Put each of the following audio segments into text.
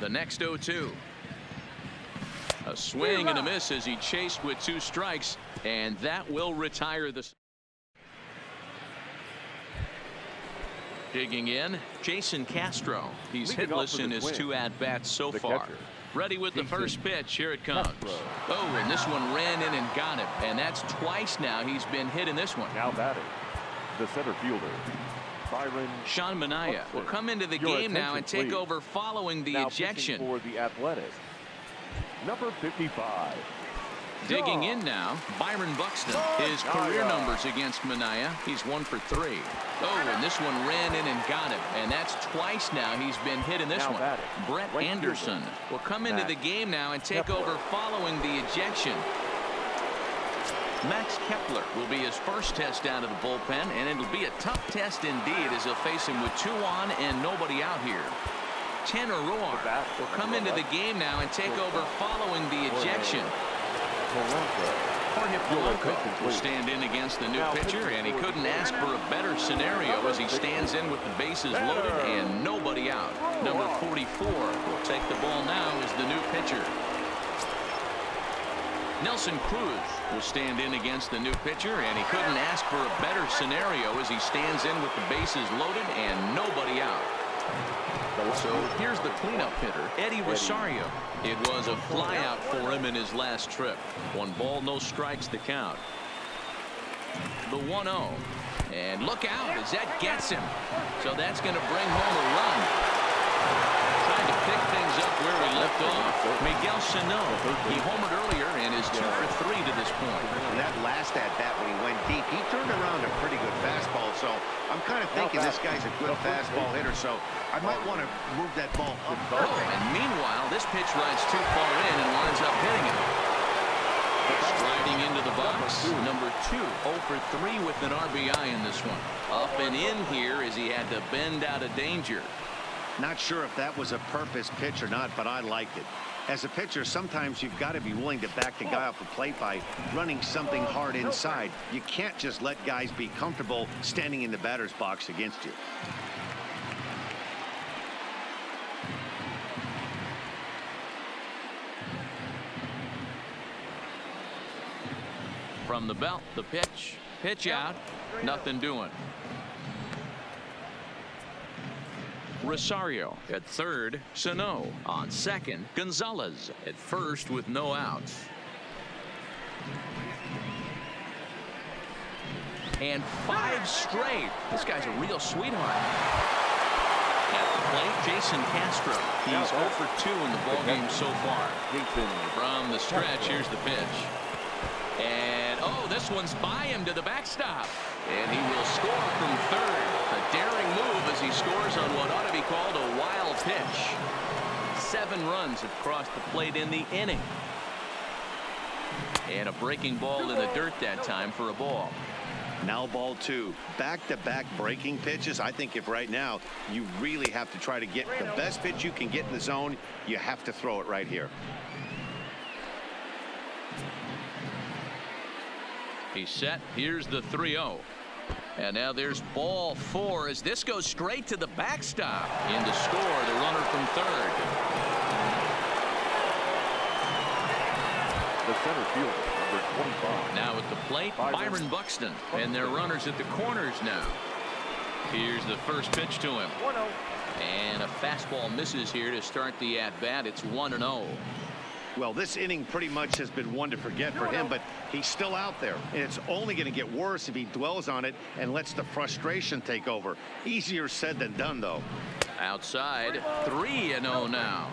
The next 0-2. A swing and a miss as he chased with 2 strikes, and that will retire the. Digging in, Jason Castro. He's hitless in his 2 at-bats so far. Ready with the first pitch. Here it comes. Oh, and this one ran in and got him. And that's twice now he's been hit in this one. Now batting, the center fielder, Sean Manaea will come into the game now and take over following the ejection. For the Athletics, number 55. Digging in now, Byron Buxton. His career numbers against Manaea, he's 1 for 3. Oh, and this one ran in and got him. And that's twice now he's been hit in this one. Brett Anderson will come into the game now and take over following the ejection. Max Kepler will be his first test out of the bullpen, and it'll be a tough test indeed as he'll face him with 2 on and nobody out here. Tanner Roar will come into the game now and take over following the ejection. Jorge Polanco will stand in against the new pitcher, and he couldn't ask for a better scenario as he stands in with the bases loaded and nobody out. Number 44 will take the ball now as the new pitcher. Nelson Cruz will stand in against the new pitcher, and he couldn't ask for a better scenario as he stands in with the bases loaded and nobody out. So here's the cleanup hitter, Eddie Rosario. It was a flyout for him in his last trip. 1 ball, no strikes to count. The 1-0. And look out as that gets him. So that's going to bring home a run. Trying to pick things up where we left off. Miguel Sano. He homered earlier and is 2 for 3 to this point. And that last at-bat when he went deep, he turned around a pretty good fastball. So I'm kind of thinking this guy's a good fastball hitter. So I might want to move that ball up. Oh, and meanwhile, this pitch rides too far in and winds up hitting him. Sliding into the box, number 2, 0 for 3 with an RBI in this one. Up and in here as he had to bend out of danger. Not sure if that was a purpose pitch or not, but I liked it. As a pitcher, sometimes you've got to be willing to back the guy off the plate by running something hard inside. You can't just let guys be comfortable standing in the batter's box against you. From the belt, the pitch out, nothing doing. Rosario at third, Sano on second, Gonzalez at first with no outs. And 5 straight. This guy's a real sweetheart. At the plate, Jason Castro. He's 0 for 2 in the ballgame so far. From the stretch, here's the pitch. And, oh, this one's by him to the backstop. And he will score from third. A daring move as he scores on what ought to be called a wild pitch. 7 runs have crossed the plate in the inning. And a breaking ball in the dirt that time for a ball. Now ball 2. Back-to-back breaking pitches. I think if right now you really have to try to get the best pitch you can get in the zone, you have to throw it right here. He's set. Here's the 3-0. And now there's ball 4 as this goes straight to the backstop. In to score the runner from third. The center fielder, number 25. Now at the plate, Byron Buxton. And their runners at the corners now. Here's the first pitch to him. 1-0. And a fastball misses here to start the at-bat. It's 1-0. Well, this inning pretty much has been one to forget for him, but he's still out there, and it's only going to get worse if he dwells on it and lets the frustration take over. Easier said than done, though. Outside, 3-0 now.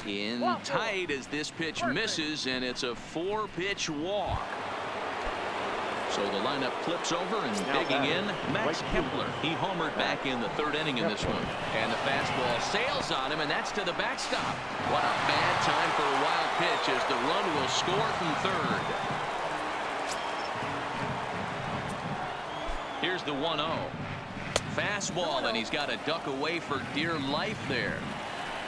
In tight as this pitch misses, and it's a 4-pitch walk. So the lineup flips over and digging in, Max Kepler. He homered back in the 3rd inning in this one. And the fastball sails on him, and that's to the backstop. What a bad time for a wild pitch as the run will score from third. Here's the 1-0. Fastball, and he's got to duck away for dear life there.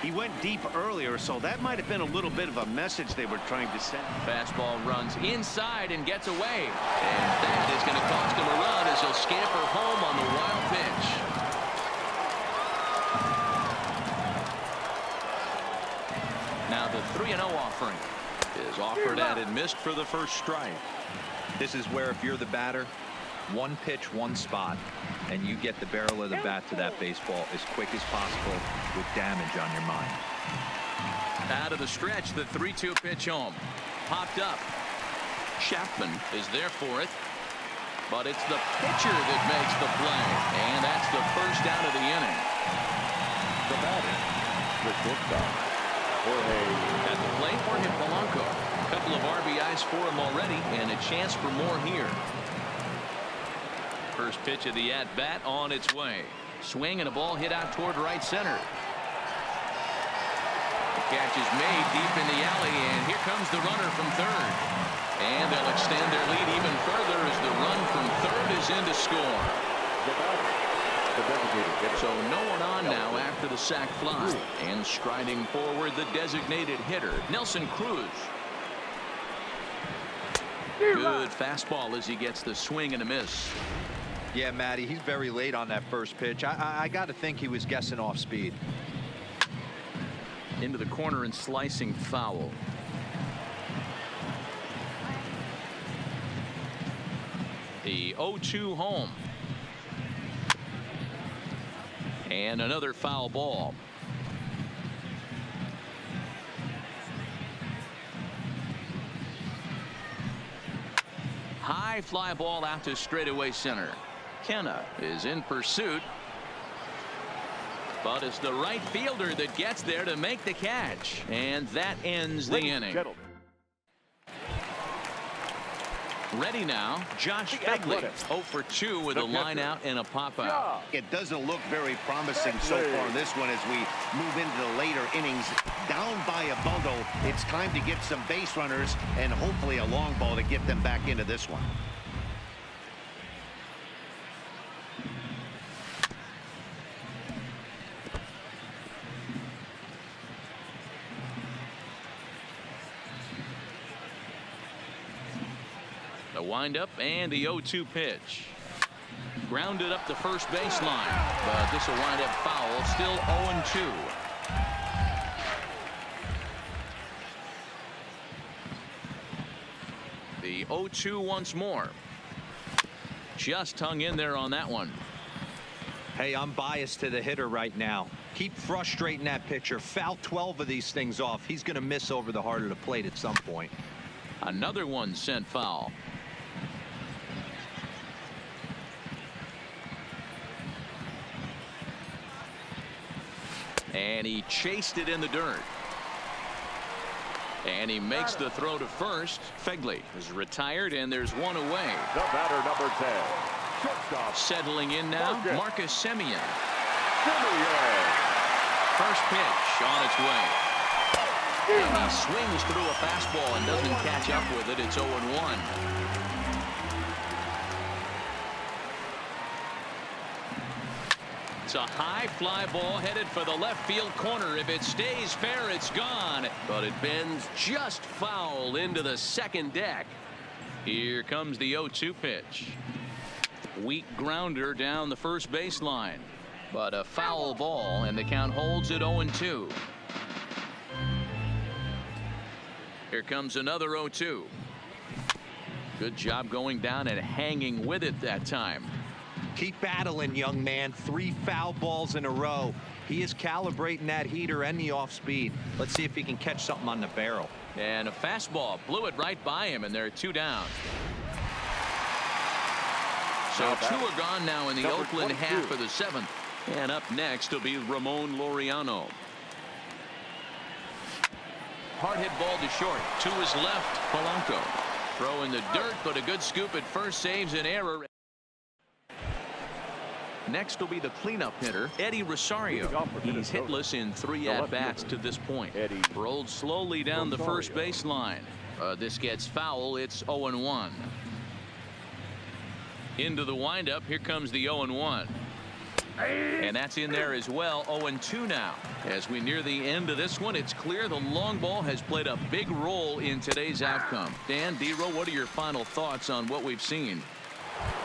He went deep earlier, so that might have been a little bit of a message they were trying to send. Fastball runs inside and gets away. And that is going to cost him a run as he'll scamper home on the wild pitch. offering. Is offered at and missed for the first strike. This is where if you're the batter, one pitch, one spot, and you get the barrel of the bat to that baseball as quick as possible with damage on your mind. Out of the stretch, the 3-2 pitch home. Popped up. Chapman is there for it. But it's the pitcher that makes the play. And that's the first out of the inning. The batter, the shortstop, Jorge. At the plate, Jorge Polanco. A couple of RBIs for him already, and a chance for more here. First pitch of the at-bat on its way. Swing and a ball hit out toward right center. The catch is made deep in the alley, and here comes the runner from third. And they'll extend their lead even further as the run from third is in to score. So no one on now after the sac fly. And striding forward, the designated hitter, Nelson Cruz. Good fastball as he gets the swing and a miss. Yeah, Matty, he's very late on that first pitch. I got to think he was guessing off speed. Into the corner and slicing foul. The 0-2 home. And another foul ball. High fly ball out to straightaway center. Kenna is in pursuit. But it's the right fielder that gets there to make the catch. And that ends the inning. Ready now, Josh Fegley. 0 for 2 with a line out and a pop out. It doesn't look very promising so far in this one as we move into the later innings. Down by a bundle, it's time to get some base runners and hopefully a long ball to get them back into this one. The windup and the 0-2 pitch. Grounded up the first baseline, but this will wind up foul. Still 0-2. The 0-2 once more. Just hung in there on that one. Hey, I'm biased to the hitter right now. Keep frustrating that pitcher. Foul 12 of these things off. He's going to miss over the heart of the plate at some point. Another one sent foul. And he chased it in the dirt. And he makes the throw to first. Fegley is retired, and there's one away. The batter, number 10. Shortstop. Settling in now, Marcus Semien. First pitch on its way. And he swings through a fastball and doesn't catch up with it. It's 0-1. It's a high fly ball headed for the left field corner. If it stays fair, it's gone. But it bends just foul into the second deck. Here comes the 0-2 pitch. Weak grounder down the first baseline. But a foul ball, and the count holds at 0-2. Here comes another 0-2. Good job going down and hanging with it that time. Keep battling, young man. 3 foul balls in a row. He is calibrating that heater and the off speed. Let's see if he can catch something on the barrel. And a fastball blew it right by him, and there are 2 down. So 2 are gone now in the Oakland half of the 7th. And up next will be Ramon Laureano. Hard hit ball to short. To his left, Polanco. Throw in the dirt, but a good scoop at first saves an error. Next will be the cleanup hitter, Eddie Rosario. He's hitless in 3 at-bats to this point. Rolled slowly down the first baseline. This gets foul. It's 0-1. Into the windup. Here comes the 0-1. And that's in there as well. 0-2 now. As we near the end of this one, it's clear the long ball has played a big role in today's outcome. Dan, D-Row, what are your final thoughts on what we've seen?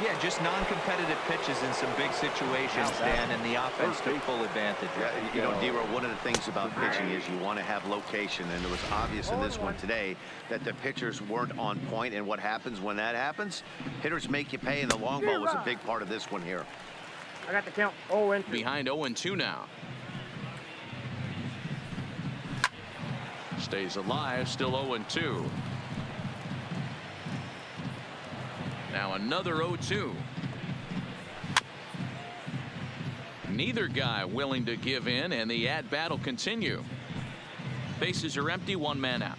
Yeah, just non-competitive pitches in some big situations, Dan, and the offense took full advantage. You know, D-Row, one of the things about pitching is you want to have location, and it was obvious in this one today that the pitchers weren't on point, and what happens when that happens? Hitters make you pay, and the long ball was a big part of this one here. I got the count 0-2. Behind 0-2 now. Stays alive, still 0-2. Now another 0-2. Neither guy willing to give in, and the at-bat will continue. Bases are empty, one man out.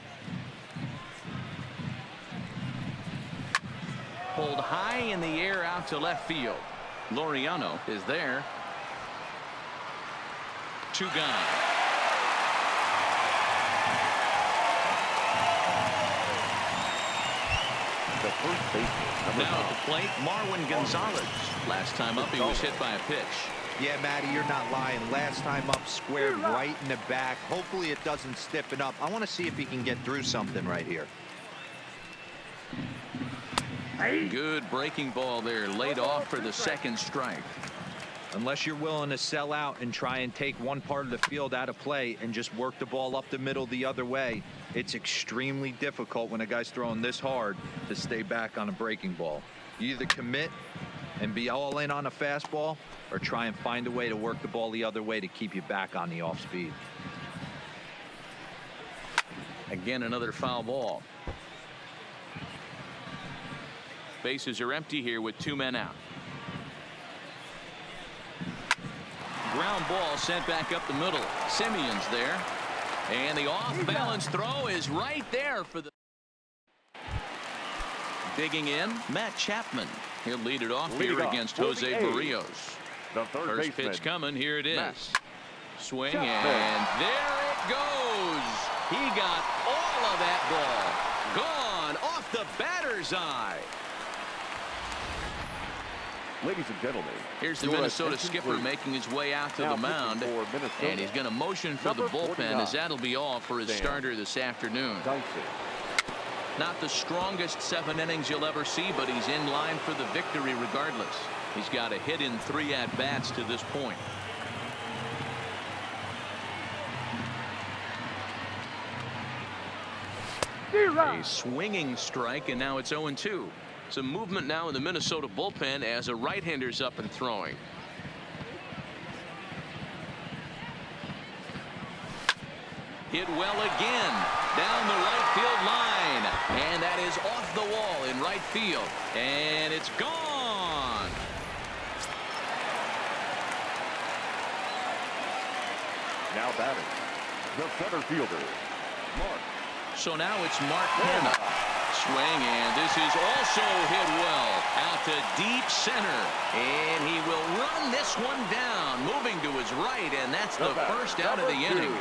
Pulled high in the air out to left field. Laureano is there. Two gone. The first baseman, Now at the plate, Marwin Gonzalez. Last time up, he was hit by a pitch. Yeah, Matty, you're not lying. Last time up, squared right in the back. Hopefully it doesn't stiffen up. I want to see if he can get through something right here. Good breaking ball there, laid off for the second strike. Unless you're willing to sell out and try and take one part of the field out of play and just work the ball up the middle the other way, it's extremely difficult when a guy's throwing this hard to stay back on a breaking ball. You either commit and be all in on a fastball or try and find a way to work the ball the other way to keep you back on the off speed. Again, another foul ball. Bases are empty here with two men out. Ground ball sent back up the middle. Simeon's there. And the off-balance throw is right there for the... Digging in, Matt Chapman. He'll lead it off here against Jose Barrios. the third First baseman. pitch coming. Here it is. Matt Swing, Chapman. and there it goes. He got all of that ball. Gone off the batter's eye. Ladies and gentlemen, Here's the your Minnesota attention, skipper please. making his way out to Now the mound. pitching for Minnesota, And he's going to motion for the number bullpen, 49, as that'll be all for his Sam starter this afternoon. Dyson. Not the strongest 7 innings you'll ever see, but he's in line for the victory regardless. He's got a hit in 3 at-bats to this point. A swinging strike, and now it's 0-2. Some movement now in the Minnesota bullpen as a right-hander's up and throwing. Hit well again down the right field line, and that is off the wall in right field, and it's gone. Now batting, the center fielder, Mark. So now it's Mark Hanna. Swing, and this is also hit well out to deep center, and he will run this one down, moving to his right, and that's the first out of the inning.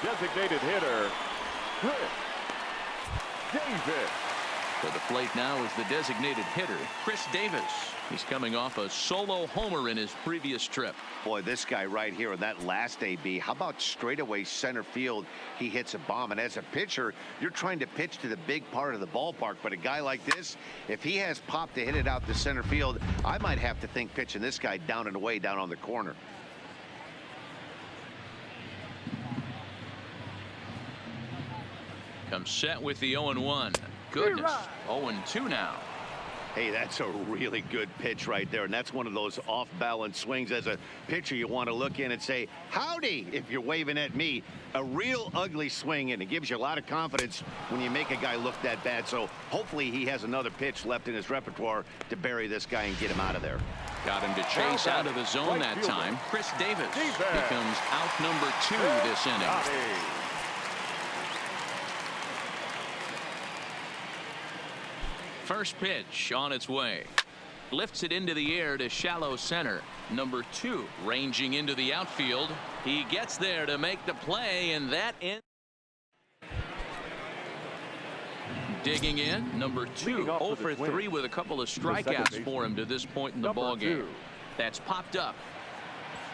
Designated hitter, Chris Davis. To the plate now is the designated hitter, Chris Davis. He's coming off a solo homer in his previous trip. Boy, this guy right here in that last AB, how about straightaway center field? He hits a bomb, and as a pitcher, you're trying to pitch to the big part of the ballpark, but a guy like this, if he has pop to hit it out to center field, I might have to think pitching this guy down and away down on the corner. Comes set with the 0-1. Goodness, 0-2 now. Hey, that's a really good pitch right there, and that's one of those off-balance swings. As a pitcher, you want to look in and say, howdy, if you're waving at me. A real ugly swing, and it gives you a lot of confidence when you make a guy look that bad. So hopefully he has another pitch left in his repertoire to bury this guy and get him out of there. Got him to chase out of the zone that time. Chris Davis becomes out number 2 this inning. First pitch on its way. Lifts it into the air to shallow center. Number 2 ranging into the outfield. He gets there to make the play, and that ends. Digging in, number 2, 0 for 3 with a couple of strikeouts for him to this point in the ball game. That's popped up,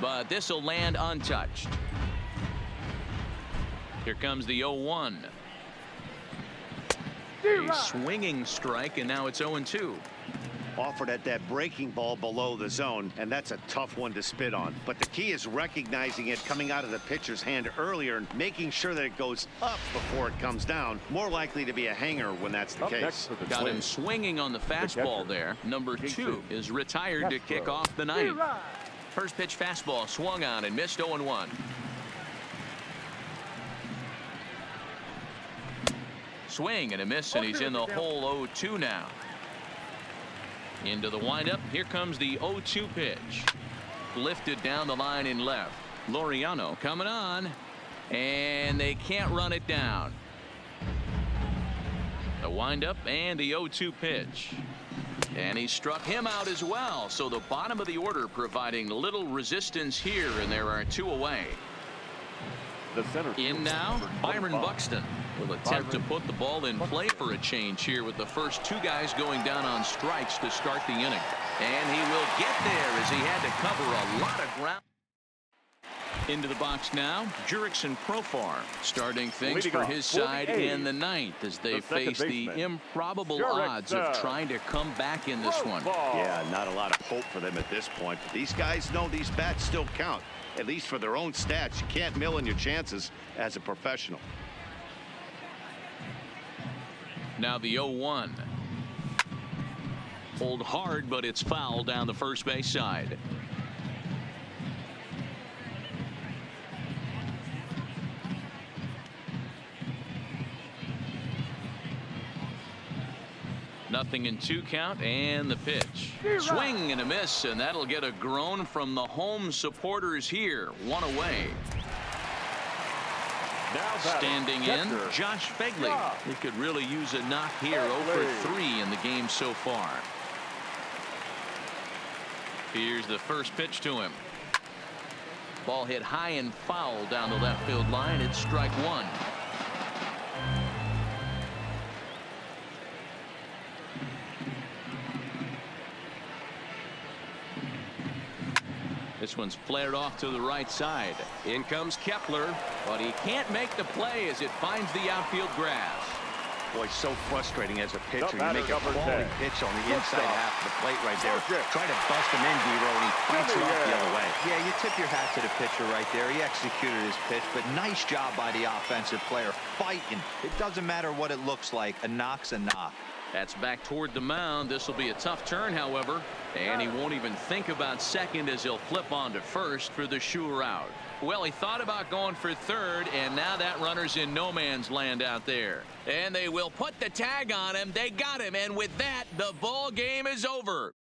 but this will land untouched. Here comes the 0-1. A swinging strike, and now it's 0-2. offered at that breaking ball below the zone, and that's a tough one to spit on. But the key is recognizing it coming out of the pitcher's hand earlier and making sure that it goes up before it comes down. More likely to be a hanger when that's the case. Got him swinging on the fastball there. Number 2 is retired to kick off the ninth. First pitch fastball swung on and missed 0-1. Swing and a miss, and he's in the hole 0-2 now. Into the windup. Here comes the 0-2 pitch. Lifted down the line in left. Laureano coming on, and they can't run it down. The windup and the 0-2 pitch. And he struck him out as well. So the bottom of the order providing little resistance here, and there are 2 away. The center In now, Byron Buxton will attempt to put the ball in play for a change here with the first 2 guys going down on strikes to start the inning. And he will get there as he had to cover a lot of ground. Into the box now, Jurickson Profar starting things for his side in the ninth as they face the improbable odds of trying to come back in this one. Yeah, not a lot of hope for them at this point. But these guys know these bats still count, at least for their own stats. You can't mill in your chances as a professional. Now the 0-1. Hold hard, but it's foul down the first base side. Nothing in 2 count, and the pitch. Swing and a miss, and that'll get a groan from the home supporters here. 1 away. Standing in, Josh Begley. He could really use a knock here. 0 for 3 in the game so far. Here's the first pitch to him. Ball hit high and foul down the left field line. It's strike 1. This one's flared off to the right side. In comes Kepler, but he can't make the play as it finds the outfield grass. Boy, so frustrating as a pitcher. You make a quality pitch on the inside half of the plate right there. Try to bust him in, D-Row, and he fights it off the other way. Yeah, you tip your hat to the pitcher right there. He executed his pitch, but nice job by the offensive player fighting. It doesn't matter what it looks like. A knock's a knock. That's back toward the mound. This will be a tough turn, however, and he won't even think about second as he'll flip on to first for the sure out. Well, he thought about going for third, and now that runner's in no man's land out there. And they will put the tag on him. They got him, and with that, the ball game is over.